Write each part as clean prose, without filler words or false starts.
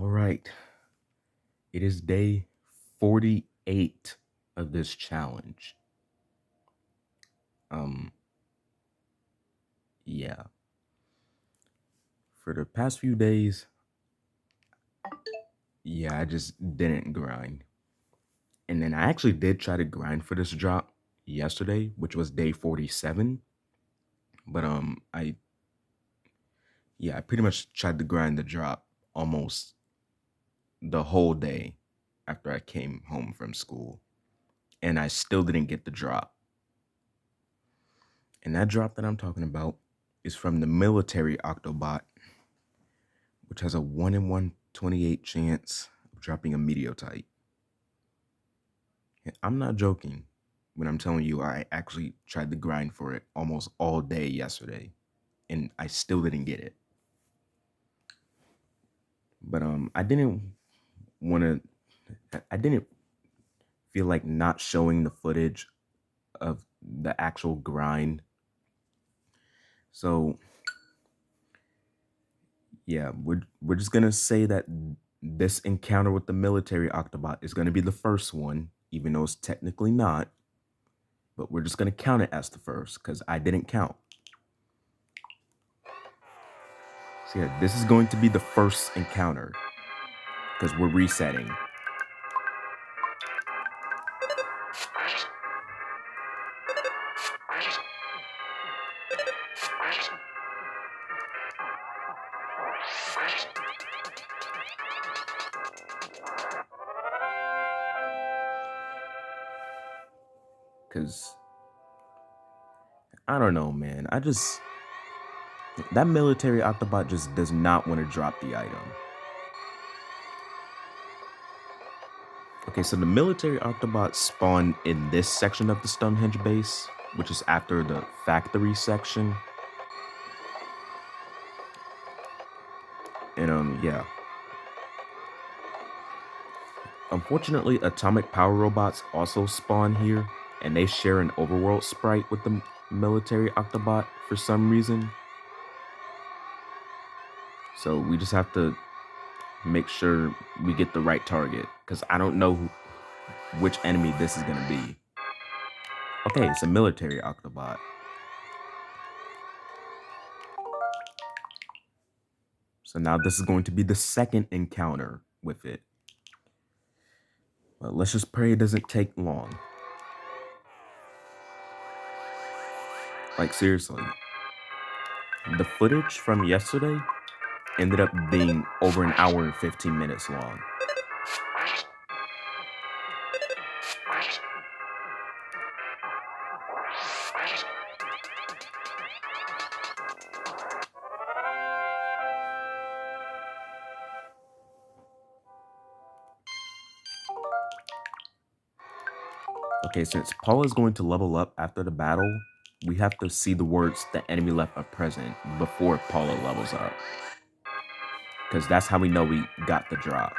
All right. It is day 48 of this challenge. Um, yeah. For the past few days, yeah, I just didn't grind. And then I actually did try to grind for this drop yesterday, which was day 47. But I pretty much tried to grind the drop almost the whole day after I came home from school. And I still didn't get the drop. And that drop that I'm talking about is from the military Octobot, which has a 1 in 128 chance of dropping a meteorite. And I'm not joking when I'm telling you I actually tried to grind for it almost all day yesterday, and I still didn't get it. But I didn't feel like not showing the footage of the actual grind. So yeah, we're just gonna say that this encounter with the military Octobot is gonna be the first one, even though it's technically not. But we're just gonna count it as the first because I didn't count. So yeah, this is going to be the first encounter because we're resetting. Because I don't know, man. That military Octobot just does not want to drop the item. Okay, so the military Octobot spawned in this section of the Stonehenge base, which is after the factory section. And yeah. Unfortunately, atomic power robots also spawn here, and they share an overworld sprite with the military Octobot for some reason. So we just have to make sure we get the right target, because I don't know which enemy this is going to be. Okay, it's a military Octobot. So now this is going to be the second encounter with it. But let's just pray it doesn't take long. Like, seriously. The footage from yesterday ended up being over an hour and 15 minutes long. Okay, since Paula is going to level up after the battle, we have to see the words "the enemy left" are present before Paula levels up. Because that's how we know we got the drop.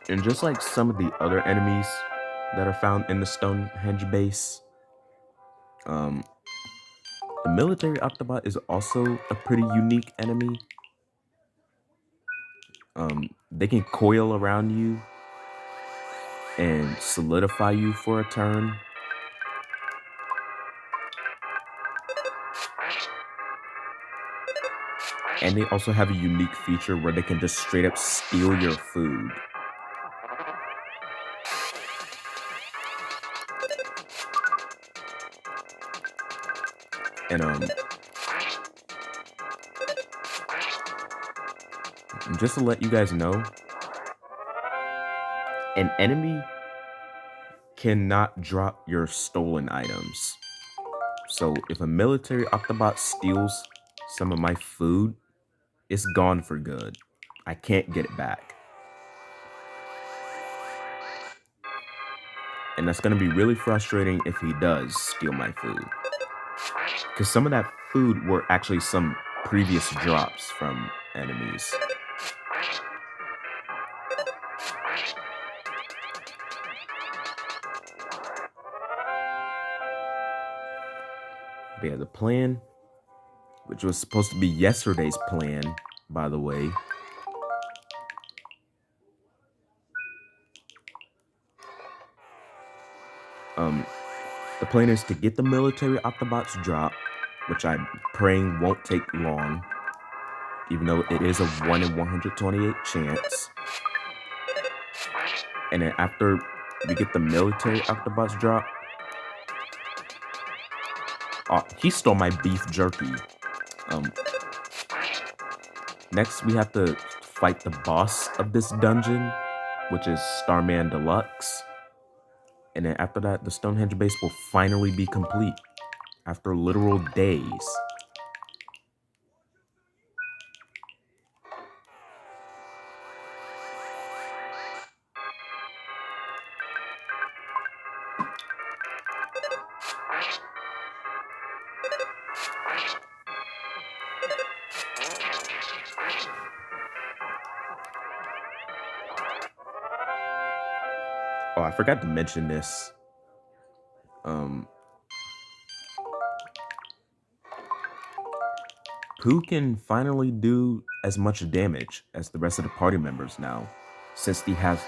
And just like some of the other enemies that are found in the Stonehenge base, the military Octobot is also a pretty unique enemy. They can coil around you and solidify you for a turn. And they also have a unique feature where they can just straight up steal your food. And just to let you guys know, an enemy cannot drop your stolen items. So if a military Octobot steals some of my food, it's gone for good. I can't get it back. And that's going to be really frustrating if he does steal my food. Because some of that food were actually some previous drops from enemies. But yeah, the plan, which was supposed to be yesterday's plan, by the way, the plan is to get the military Octobots drop, which I'm praying won't take long, even though it is a 1 in 128 chance. And then after we get the military Octobots drop, oh, he stole my beef jerky. Next we have to fight the boss of this dungeon, which is Starman Deluxe. And then after that, the Stonehenge base will finally be complete after literal days. Oh, I forgot to mention this. Pooh can finally do as much damage as the rest of the party members now, since he has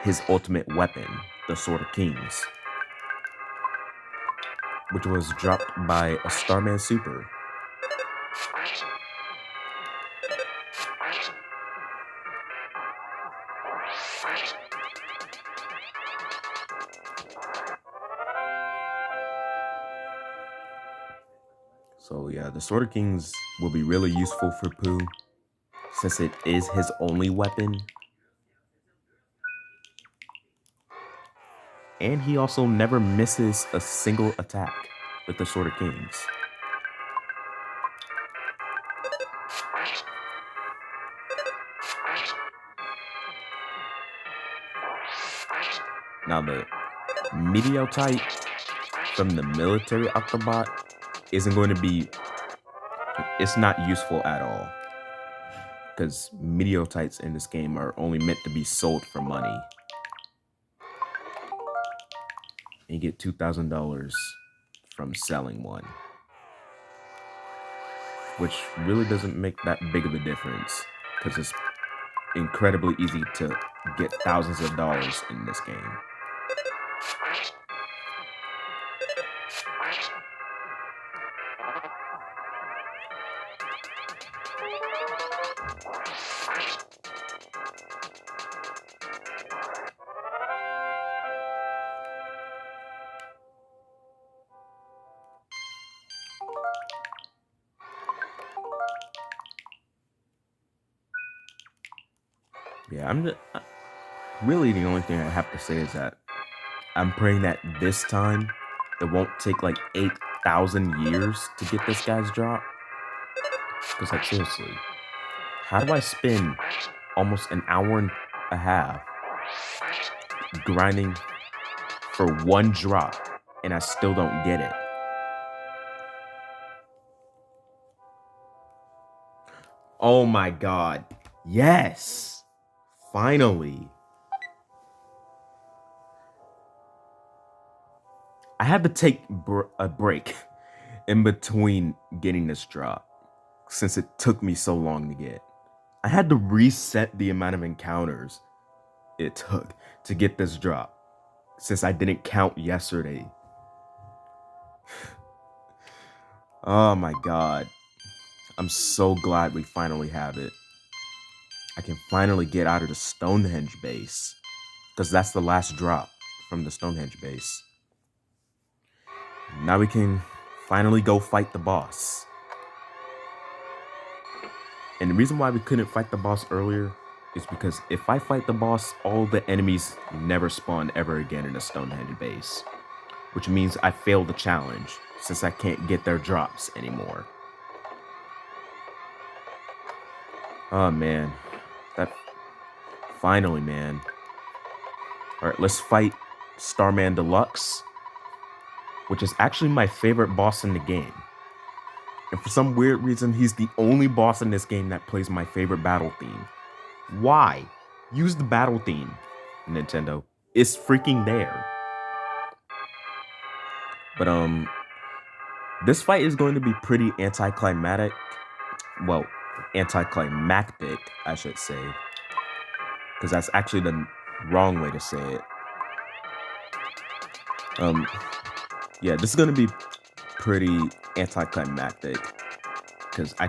his ultimate weapon, the Sword of Kings, which was dropped by a Starman Super. So yeah, the Sword of Kings will be really useful for Pooh, since it is his only weapon. And he also never misses a single attack with the Sword of Kings. Now the Meteorite from the military Octobot isn't going to be, it's not useful at all. Because Meteorites in this game are only meant to be sold for money. And you get $2,000 from selling one. Which really doesn't make that big of a difference, because it's incredibly easy to get thousands of dollars in this game. Yeah, really the only thing I have to say is that I'm praying that this time it won't take like 8,000 years to get this guy's drop. Because like seriously, how do I spend almost an hour and a half grinding for one drop and I still don't get it? Oh my god. Yes! Finally. I had to take a break in between getting this drop, since it took me so long to get. I had to reset the amount of encounters it took to get this drop, since I didn't count yesterday. Oh my god. I'm so glad we finally have it. I can finally get out of the Stonehenge base, because that's the last drop from the Stonehenge base. Now we can finally go fight the boss. And the reason why we couldn't fight the boss earlier is because if I fight the boss, all the enemies never spawn ever again in the Stonehenge base, which means I failed the challenge, since I can't get their drops anymore. Oh man, that finally, man. All right, let's fight Starman Deluxe, which is actually my favorite boss in the game. And for some weird reason, he's the only boss in this game that plays my favorite battle theme. Why? Use the battle theme, Nintendo. It's freaking there. But this fight is going to be pretty anticlimactic. Well, anticlimactic, I should say. Because that's actually the wrong way to say it. Yeah, this is going to be pretty anticlimactic. Because I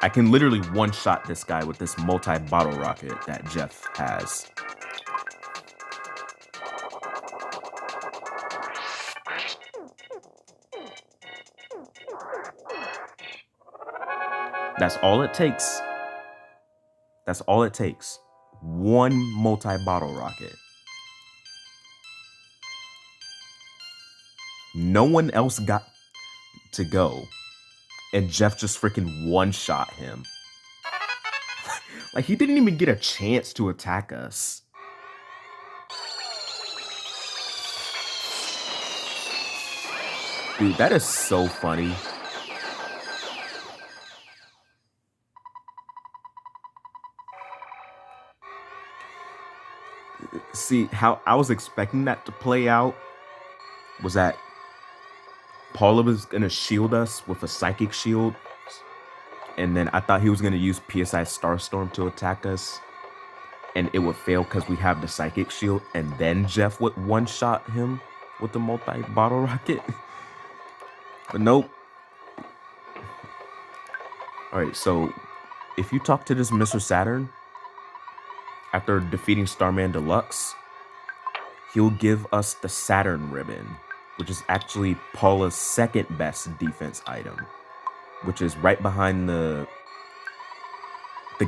can literally one-shot this guy with this multi-bottle rocket that Jeff has. That's all it takes. That's all it takes. One multi-bottle rocket. No one else got to go. And Jeff just freaking one-shot him. Like, he didn't even get a chance to attack us. Dude, that is so funny. See, how I was expecting that to play out was that Paula was gonna shield us with a psychic shield, and then I thought he was gonna use PSI Starstorm to attack us, and it would fail because we have the psychic shield, and then Jeff would one-shot him with the multi-bottle rocket. But nope. Alright, so if you talk to this Mr. Saturn after defeating Starman Deluxe, he'll give us the Saturn ribbon, which is actually Paula's second best defense item, which is right behind the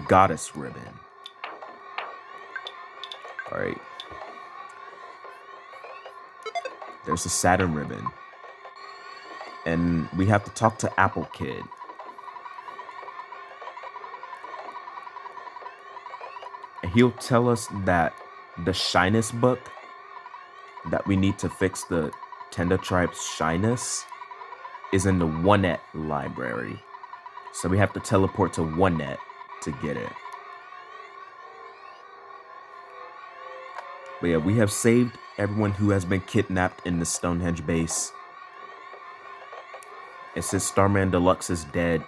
goddess ribbon. All right. There's the Saturn ribbon. And we have to talk to Apple Kid. And he'll tell us that the shyness book that we need to fix the Tenda Tribe's shyness is in the UNEDITED library. So we have to teleport to UNEDITED to get it. But yeah, we have saved everyone who has been kidnapped in the Stonehenge base. And since Starman Deluxe is dead,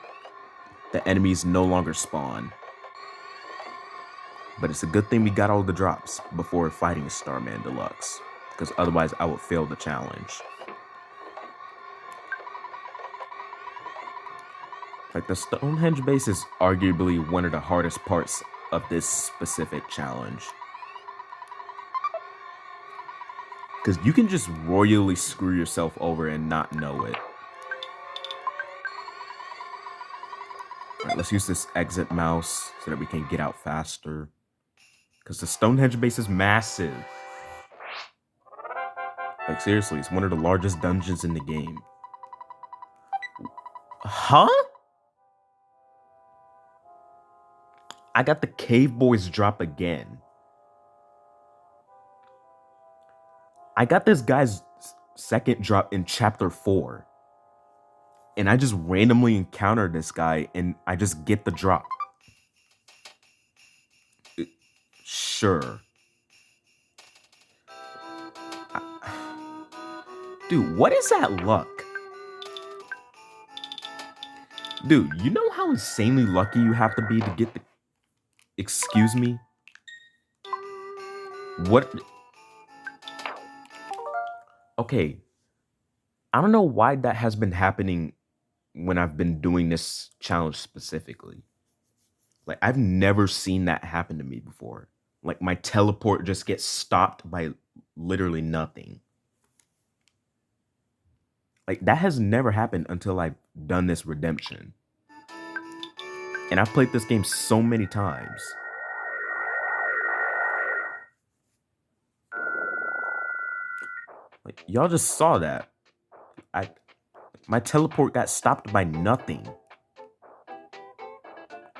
the enemies no longer spawn. But it's a good thing we got all the drops before fighting Starman Deluxe, because otherwise I would fail the challenge. Like, the Stonehenge base is arguably one of the hardest parts of this specific challenge. Because you can just royally screw yourself over and not know it. Alright, let's use this exit mouse so that we can get out faster. Because the Stonehenge base is massive. Like, seriously, it's one of the largest dungeons in the game. Huh? I got the Cave Boys drop again. I got this guy's second drop in chapter 4. And I just randomly encounter this guy and I just get the drop. Sure. Dude, what is that luck? Dude, you know how insanely lucky you have to be to get the... Excuse me? What? Okay. I don't know why that has been happening when I've been doing this challenge specifically. Like, I've never seen that happen to me before. Like, my teleport just gets stopped by literally nothing. Like, that has never happened until I've done this redemption. And I've played this game so many times. Like, y'all just saw that. My teleport got stopped by nothing.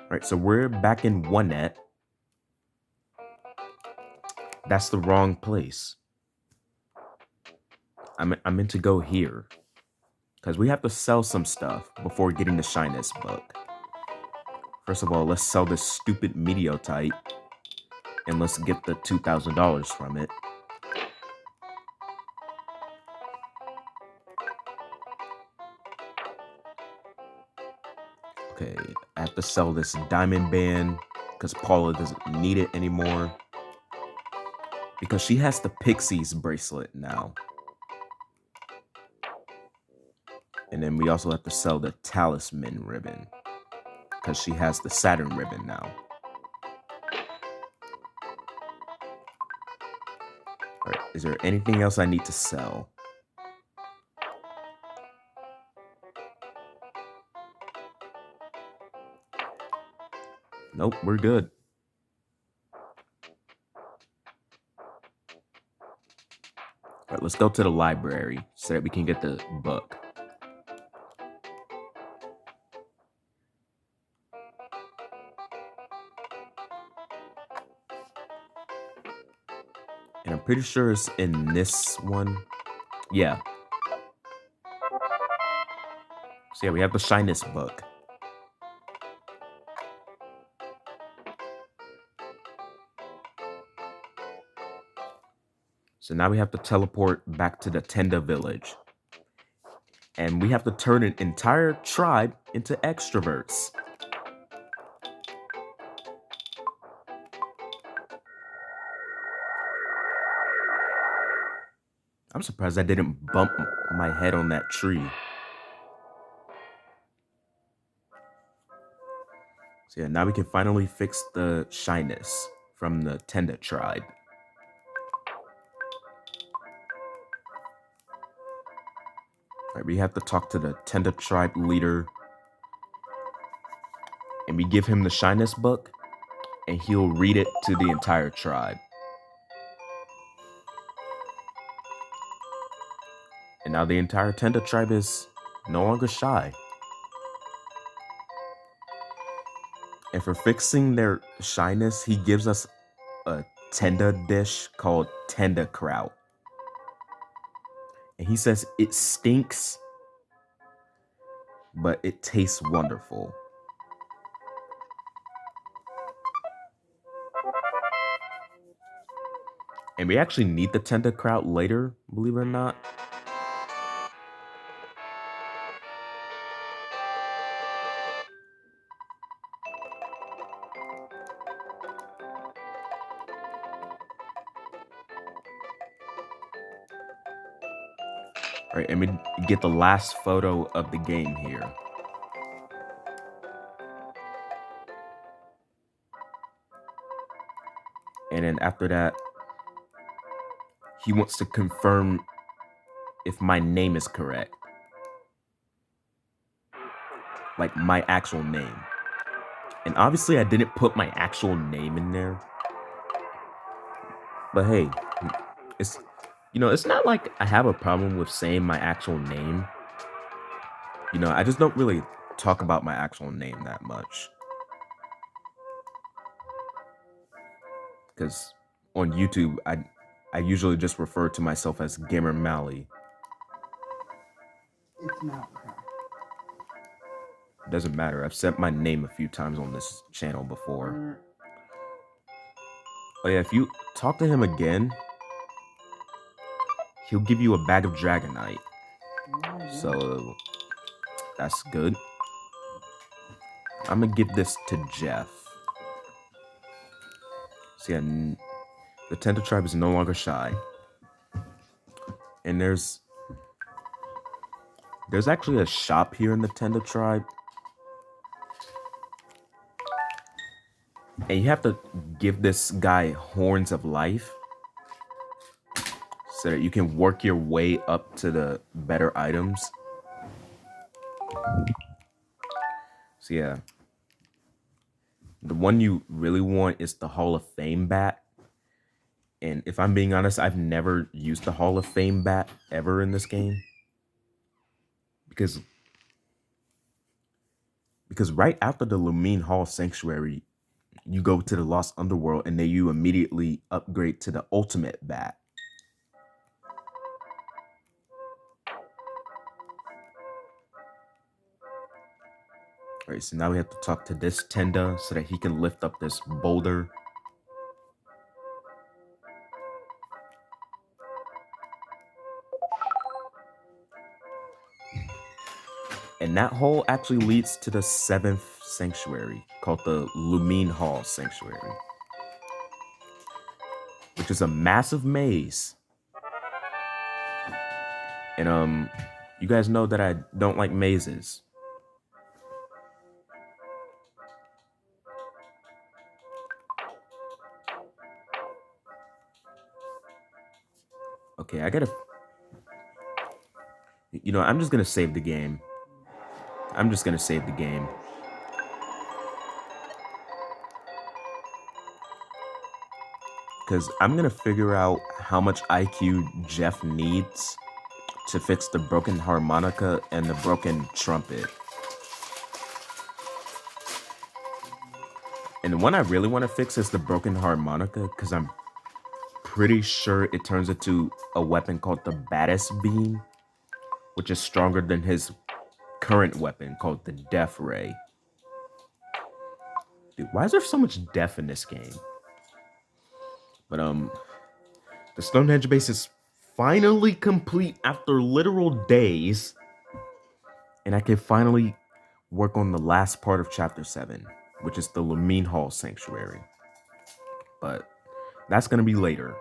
Right, so we're back in UNEDITED. That's the wrong place. I meant to go here. because we have to sell some stuff before getting the shyness book. First of all, let's sell this stupid meteorite, and let's get the $2,000 from it. Okay, I have to sell this diamond band because Paula doesn't need it anymore. Because she has the Pixies bracelet now. And then we also have to sell the talisman ribbon because she has the Saturn ribbon now. All right, is there anything else I need to sell? Nope, we're good. All right, let's go to the library so that we can get the book. And I'm pretty sure it's in this one. Yeah. So yeah, we have the shyness book. So now we have to teleport back to the Tenda village. And we have to turn an entire tribe into extroverts. I'm surprised I didn't bump my head on that tree. So yeah, now we can finally fix the shyness from the Tenda tribe. All right, we have to talk to the Tenda tribe leader. And we give him the shyness book, and he'll read it to the entire tribe. And now the entire Tenda tribe is no longer shy. And for fixing their shyness, he gives us a Tenda dish called Tenda kraut. And he says it stinks, but it tastes wonderful. And we actually need the Tenda kraut later, believe it or not. All right, and we get the last photo of the game here. And then after that, he wants to confirm if my name is correct. Like my actual name. And obviously I didn't put my actual name in there. But hey, it's it's not like I have a problem with saying my actual name. I just don't really talk about my actual name that much. Because on YouTube, I usually just refer to myself as Gamer Mally. It's not her. Doesn't matter. I've said my name a few times on this channel before. Oh yeah, if you talk to him again, he'll give you a bag of Dragonite. So that's good. I'm gonna give this to Jeff. So yeah, the Tenda tribe is no longer shy. And there's actually a shop here in the Tenda tribe. And you have to give this guy horns of life so that you can work your way up to the better items. So yeah. The one you really want is the Hall of Fame bat. And if I'm being honest, I've never used the Hall of Fame bat ever in this game. Because right after the Lumine Hall Sanctuary, you go to the Lost Underworld and then you immediately upgrade to the Ultimate Bat. All right, so now we have to talk to this Tenda so that he can lift up this boulder. And that hole actually leads to the 7th sanctuary, called the Lumine Hall Sanctuary, which is a massive maze. And you guys know that I don't like mazes. Okay, I gotta... You know, I'm just gonna save the game. Because I'm gonna figure out how much IQ Jeff needs to fix the broken harmonica and the broken trumpet. And the one I really want to fix is the broken harmonica, because I'm pretty sure it turns into a weapon called the Baddest Beam, which is stronger than his current weapon called the Death Ray. Dude, why is there so much death in this game? But the Stonehenge base is finally complete after literal days, and I can finally work on the last part of chapter 7, which is the Lumine Hall Sanctuary. But that's gonna be later.